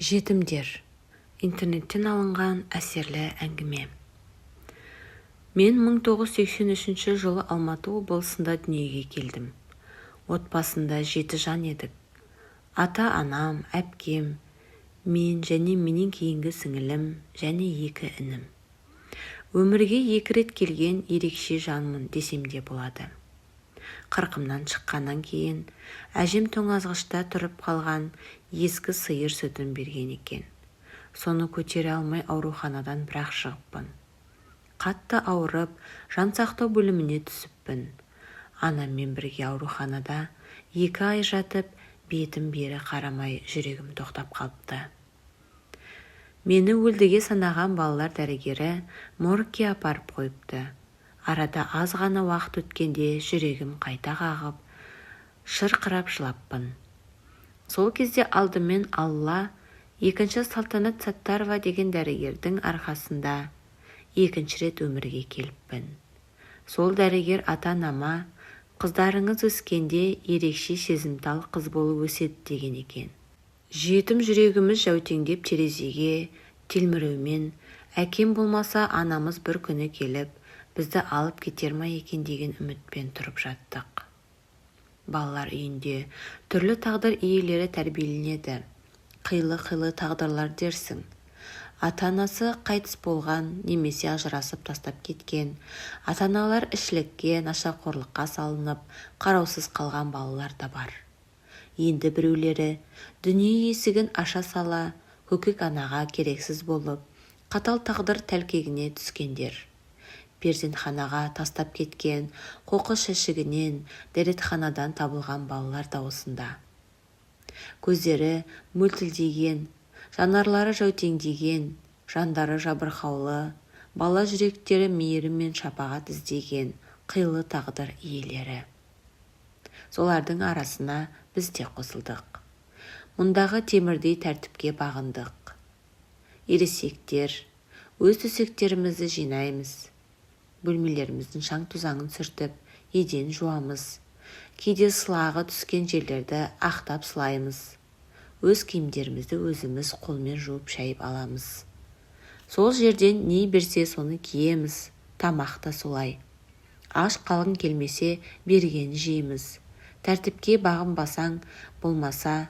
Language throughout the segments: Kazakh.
Жетімдер. Интернеттен алынған әсерлі әңгіме. Мен 1983 жылы Алматы облысында дүниеге келдім. Отбасында 7 жан едік. Ата-анам, әпкем, мен және менен кейінгі сіңілім және 2 інім. Өмірге 2 рет келген ерекше жанмын десем де болады. 40-мнан шыққаннан кейін әжем тоңазғышта тұрып қалған ескі сиыр сүтін берген екен. Соны көтере алмай ауруханадан бірақ шығыппын. Қатты ауырып, жансақтау бөліміне түсіппін. Анаммен бірге ауруханада 2 ай жатып, бетім бері қарамай жүрегім тоқтап қалыпты. Мені өлдіге санаған балалар дәрігері моргке апарып қойыпты. Арада аз ғана уақыт өткенде жүрегім қайта қағып, шырқырап жылаппын. Сол кезде алдымен Алла, екінші Салтанат Саттарова деген дәрігердің арқасында 2 рет өмірге келіппін. Сол дәрігер ата-анама, қыздарыңыз өскенде ерекше сезімтал қыз болып өседі деген екен. Жетім жүрегіміз жәутеңдеп терезеге телміреумен, әкем болмаса анамыз бір күні келіп, бізді алып кетер ма екен деген үмітпен тұрып жаттық. Балалар үйінде түрлі тағдыр иелері тәрбиеленеді. Қилы-қилы тағдырлар дерсің. Ата-анасы қайтыс болған немесе ажырасып тастап кеткен, ата-аналар ішілікке, нашақорлыққа салынып, қараусыз қалған балалар да бар. Енді біреулері дүние есігін аша сала, көкек анаға керексіз болып, қатал тағдыр тәлкегіне түскендер. Перзентханаға тастап кеткен, қоқыс жәшігінен, дәретханадан табылған балалар да осында. Көздері мөлтілдеген, жанарлары жәутеңдеген, жандары жабырқаулы, бала жүректері мейірім мен шапағат іздеген қилы тағдыр иелері. Солардың арасына біз де қосылдық. Мұндағы темірдей тәртіпке бағындық. Ересектер, өз төсектерімізді жинаймыз. Бөлмелеріміздің шаң-тозаңын сүртіп, еден жуамыз. Кейде сылағы түскен жерлерді ақтап сылаймыз. Өз киімдерімізді өзіміз қолмен жуып шайып аламыз. Сол жерден не берсе соны киеміз, тамақ та солай. Аш қалың келмесе бергенін жейміз. Тәртіпке бағынбасаң болмаса,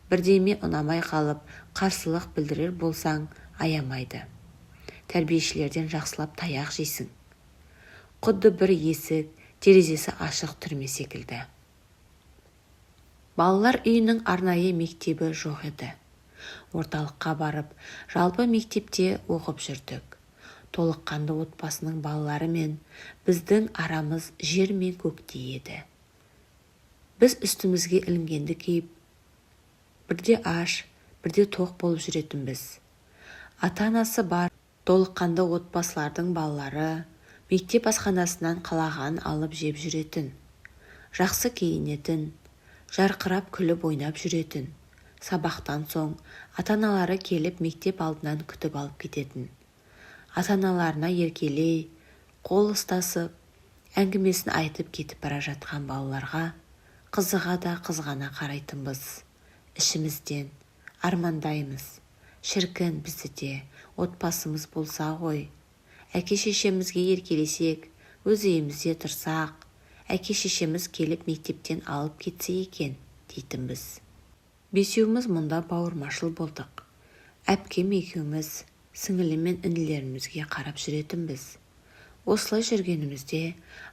бірдеме ұнамай қалып, қарсылық білдірер болсаң аямайды. Тәрбиешілерден жақсылап таяқ жейсің. Құдды бір есік, терезесі ашық түрме секілді. Балалар үйінің арнайы мектебі жоқ еді. Орталыққа барып, жалпы мектепте оқып жүрдік. Толыққанды отбасының балалары мен біздің арамыз жер мен көктей еді. Біз үстімізге ілінгенді киіп, бірде аш, бірде тоқ болып жүретінбіз. Ата-анасы бар толыққанды отбасылардың балалары мектеп асханасынан қалаған алып жеп жүретін, жақсы киінетін, жарқырап күліп ойнап жүретін. Сабақтан соң ата-аналары келіп мектеп алдынан күтіп алып кететін. Ата-аналарына еркелей, қол ұстасып, әңгімесін айтып кетіп бара жатқан балаларға қызыға да қызғана қарайтынбыз. Ішімізден армандаймыз. Шіркін бізді де отбасымыз болса ғой. Әке-шешемізге еркелесек, өз үйімізде тұрсақ, әке-шешеміз келіп мектептен алып кетсе екен, дейтінбіз. 5-еуміз мұнда бауырмашыл болдық. Әпкем екеуміз сіңілім мен інілерімізге қарап жүретінбіз. Осылай жүргенімізде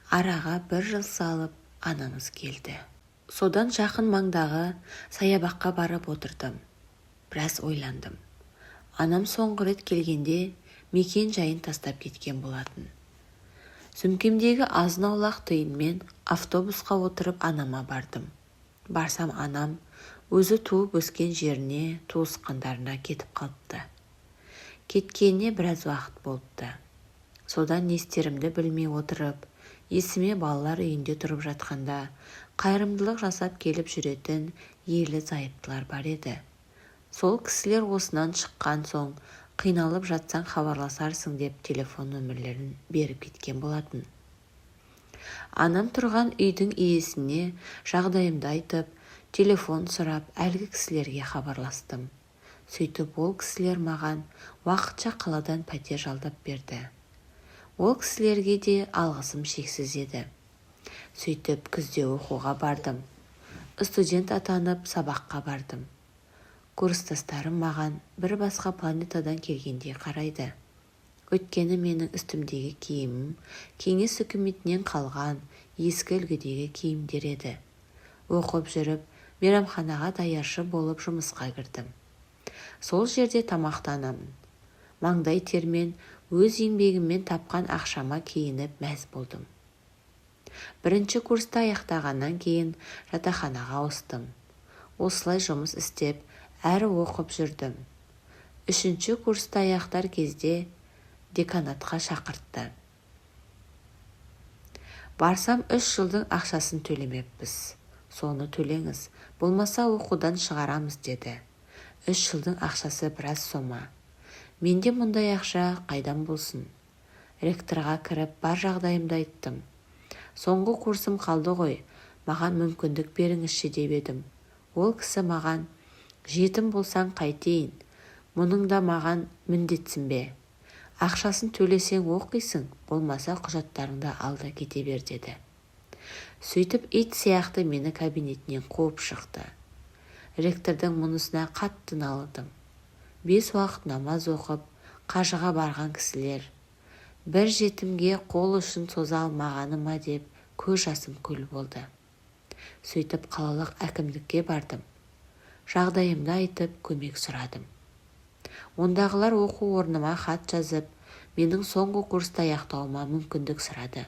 араға 1 жыл салып анамыз келді. Содан жақын маңдағы саябаққа барып отырдым. Біраз ойландым. Анам соңғы рет келгенде мекен жайын тастап кеткен болатын. Сөмкемдегі азын-аулақ тиынмен автобусқа отырып анама бардым. Барсам анам өзі туып өскен жеріне, туысқандарына кетіп қалыпты. Кеткеніне біраз уақыт болыпты. Содан не істерімді білмей отырып, есіме балалар үйінде тұрып жатқанда қайырымдылық жасап келіп жүретін ерлі-зайыптылар бар еді. Сол кісілер осынан шыққан соң қиналып жатсаң хабарласарсың деп телефон нөмірлерін беріп кеткен болатын. Анам тұрған үйдің иесіне жағдайымды айтып, телефон сұрап әлгі кісілерге хабарластым. Сөйтіп ол кісілер маған уақытша қаладан пәтер жалдап берді. Ол кісілерге де алғысым шексіз еді. Сөйтіп күзде оқуға бардым. Студент атанып сабаққа бардым. Курстастарым маған бір басқа планетадан келгендей қарайды. Өйткені менің үстімдегі киімім кеңес үкіметінен қалған ескі үлгідегі киімдер еді. Оқып жүріп, мейрамханаға даяршы болып жұмысқа кірдім. Сол жерде тамақтанамын. Маңдай термен өз еңбегіммен тапқан ақшама киініп мәз болдым. Бірінші курсты аяқтағаннан кейін жатақханаға ауыстым. Осылай жұмыс істеп, әрі оқып жүрдім. Үшінші курсты аяқтар кезде деканатқа шақыртты. Барсам 3 жылдың ақшасын төлемеппіз. Соны төлеңіз, болмаса оқудан шығарамыз деді. 3 жылдың ақшасы біраз сома. Менде мұндай ақша қайдан болсын? Ректорға кіріп бар жағдайымды айттым. Соңғы курсым қалды ғой, маған мүмкіндік беріңізші деп едім. Ол кісі маған, жетім болсаң қайтейін, мұның да маған міндетсін бе? Ақшасын төлесең оқисың, болмаса құжаттарыңды алда кете бер деді. Сөйтіп ит сияқты мені кабинетінен қуып шықты. Ректордың мұнысына қатты налыдым. 5 уақыт намаз оқып, қажыға барған кісілер, бір жетімге қол ұшын соза алмағаны ма деп көз жасым көл болды. Сөйтіп қалалық әкімдікке бардым. Жағдайымды айтып, көмек сұрадым. Ондағылар оқу орныма хат жазып, менің соңғы курсты аяқтауыма мүмкіндік сұрады.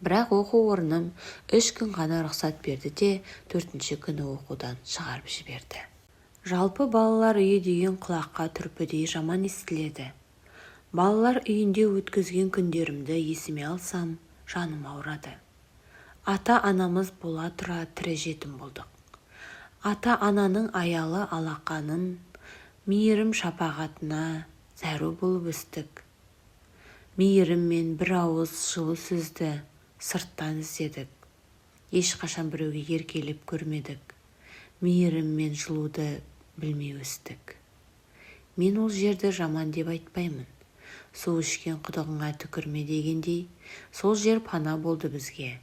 Бірақ оқу орным 3 күн ғана рұқсат берді де 4-ші күні оқудан шығарып жіберді. Жалпы балалар үйі деген құлаққа түрпідей жаман естіледі. Балалар үйінде өткізген күндерімді есіме алсам, жаным ауырады. Ата-анамыз бола тұра тірі жетім болдық. Ата-ананың аялы алақанын, мейірім шапағатына зәру болып өстік. Мейіріммен бір ауыз жылы сөзді сырттан іздедік. Ешқашан біреуге еркелеп көрмедік. Мейіріммен жылуды білмей өстік. Мен ол жерді жаман деп айтпаймын. Су ішкен құдығыңа түкірме дегендей, сол жер пана болды бізге.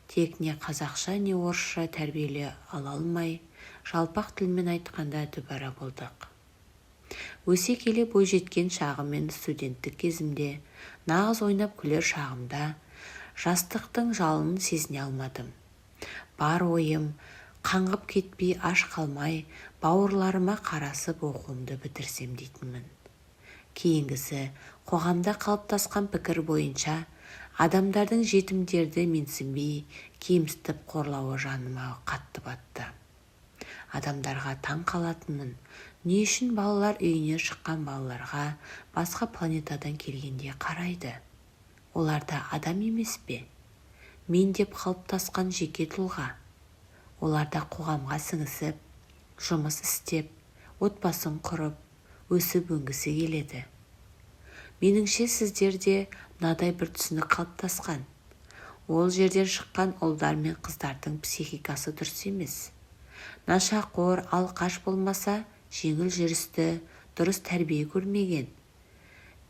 Тек не қазақша, не орысша тәрбиелі ала алмай, жалпақ тілмен айтқанда дүбәра болдық. Өсе келе бойжеткен шағым мен студенттік кезімде, нағыз ойнап күлер шағымда, жастықтың жалынын сезіне алмадым. Бар ойым, қаңғып кетпей аш қалмай, бауырларыма қарасып оқуымды бітірсем дейтінмін. Кейінгісі қоғамда қалыптасқан пікір бойынша, адамдардың жетімдерді менсінбей, кемсітіп қорлауы жаныма қатты батты. Адамдарға таң қалатынмын. Не үшін балалар үйіне шыққан балаларға басқа планетадан келгенде қарайды? Оларда адам емес пе? Мен деп қалыптасқан жеке тұлға. Оларда қоғамға сіңісіп, жұмыс істеп, отбасын құрып, өсіп өнгісі келеді. Меніңше сіздерде мынадай бір түсінік қалыптасқан. Ол жерден шыққан ұлдар мен қыздардың психикасы дұрыс емес. Нашақор, алқаш болмаса, жеңіл жүрісті, дұрыс тәрбие көрмеген.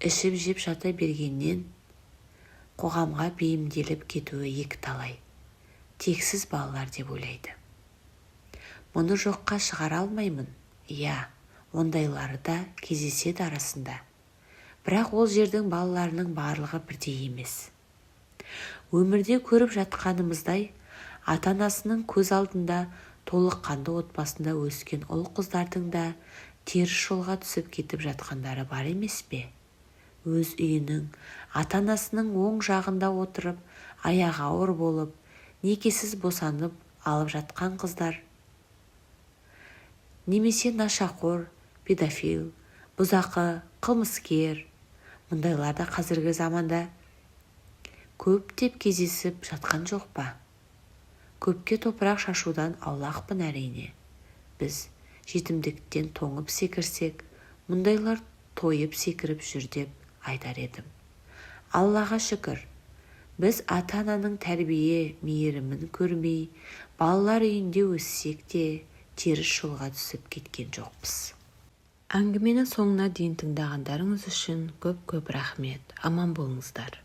Ішіп жеп жата бергеннен қоғамға бейімделіп кетуі екі талай. Тексіз балалар деп ойлайды. Мұны жоққа шығара алмаймын. Иә, ондайлары да кездеседі арасында. Бірақ ол жердің балаларының барлығы бірдей емес. Өмірде көріп жатқанымыздай, ата-анасының көз алдында толыққанды отбасында өскен ұл қыздардың да теріс жолға түсіп кетіп жатқандары бар емес пе? Өз үйінің, ата-анасының оң жағында отырып, аяғы ауыр болып, некесіз босанып алып жатқан қыздар. Немесе нашақор, педофил, бұзақы, қылмыскер. Мұндайларда қазіргі заманда көптеп кездесіп жатқан жоқ па? Көпке топырақ шашудан аулақпын әрине. Біз жетімдіктен тоңып секірсек, мұндайлар тойып секіріп жүр деп айтар едім. Аллаға шүкір, біз ата-ананың тәрбие мейірімін көрмей, балалар үйінде өссек те теріс жолға түсіп кеткен жоқпыз. Әңгімені соңына дейін тыңдағандарыңыз үшін көп рахмет. Аман болыңыздар.